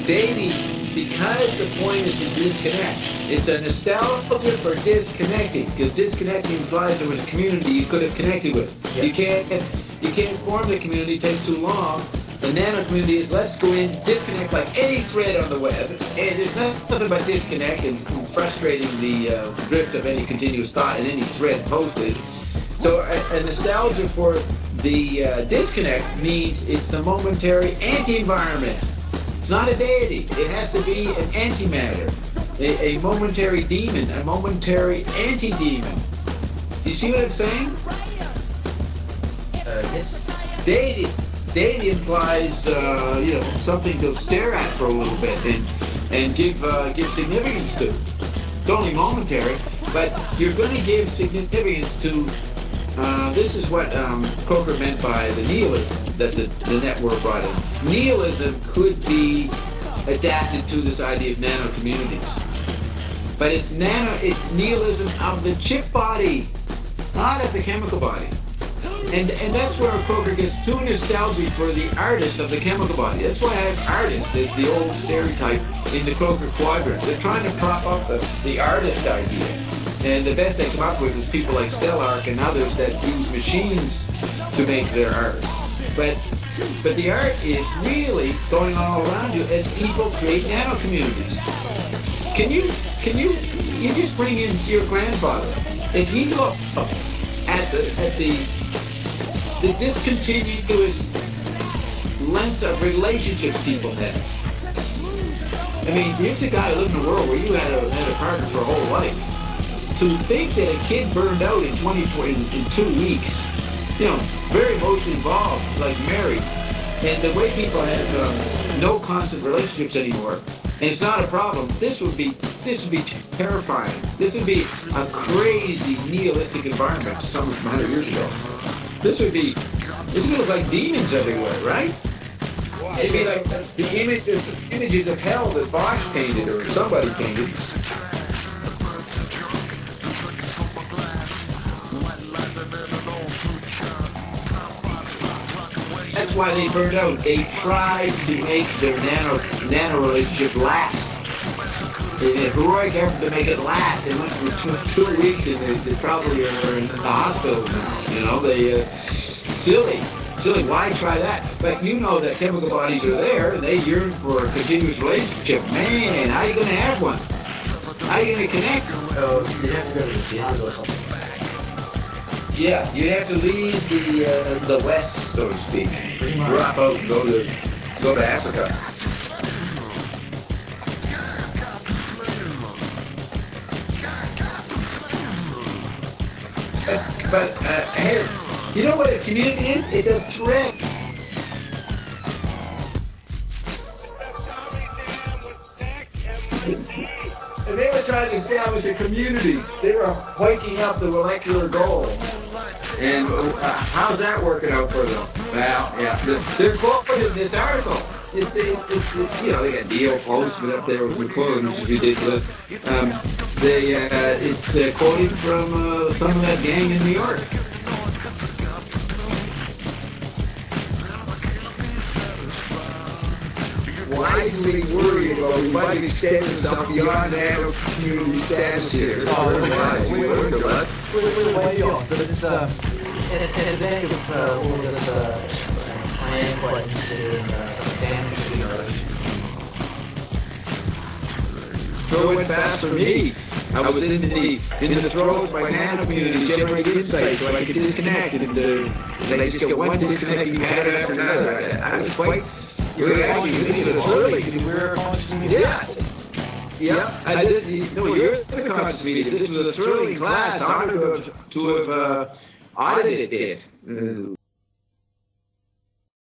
Baby, because the point is to disconnect. It's a nostalgia for disconnecting, because disconnecting implies there was a community you could have connected with. Yep. You can't form the community, it takes too long. The nano community is let's go in, disconnect like any thread on the web, and there's nothing but disconnect and frustrating the drift of any continuous thought in any thread posted. So a nostalgia for the disconnect means it's the momentary anti-environment. It's not a deity. It has to be an antimatter, a momentary demon, a momentary anti-demon. Do you see what I'm saying? Yes. Deity implies, something to stare at for a little bit and give significance to. It's only momentary, but you're going to give significance to. This is what Coker meant by the nihilism that the network brought in. Nihilism could be adapted to this idea of nano communities, but it's nihilism of the chip body, not of the chemical body. And that's where Coker gets too nostalgic for the artist of the chemical body. That's why I have artists as the old stereotype in the Coker quadrant. They're trying to prop up the artist idea. And the best they come up with is people like Stellark and others that use machines to make their art. But the art is really going all around you as people create nano communities. Can you just bring in your grandfather? If he looked at the discontinuous length of relationships people have. I mean, here's a guy who lived in a world where you had a partner for a whole life. To think that a kid burned out in 2 weeks, very emotionally involved, like married, and the way people have no constant relationships anymore, and it's not a problem. This would be terrifying. This would be a crazy nihilistic environment some 100 years ago. This would look like demons everywhere, right? It'd be like the images of hell that Bosch painted or somebody painted. That's why they burned out. They tried to make their nano relationship last. They did a heroic effort to make it last. They went for 2 weeks and they probably are in the hospital now. Silly. Why try that? But you know that chemical bodies are there and they yearn for a continuous relationship. Man, how are you going to have one? How are you going to connect? Oh, you have to go to the physical or something. Yeah, you have to leave the West, so to speak. Drop out and go to Africa. But hey, you know what a community is? It's a thread. And they were trying to establish a community. They were hiking up the molecular goal. And how's that working out for them? Well, yeah, they're quoted in this article. They got Dio posted up there with the quote, which is ridiculous. It's quoted from some of that gang in New York. Widely worried about we might extend ourselves beyond nano community status here. We're way off, but it's at the back of all this, I am quite interested in standard generation. So it went fast for me. I was in the throes of my nano community to generate insight so I could disconnect and I just get one disconnecting pattern after another. I was quite. You're actually a little early. We're conscious of Yeah, I did. You're the conscious media. This was a thrilling class. I wanted to have audited it.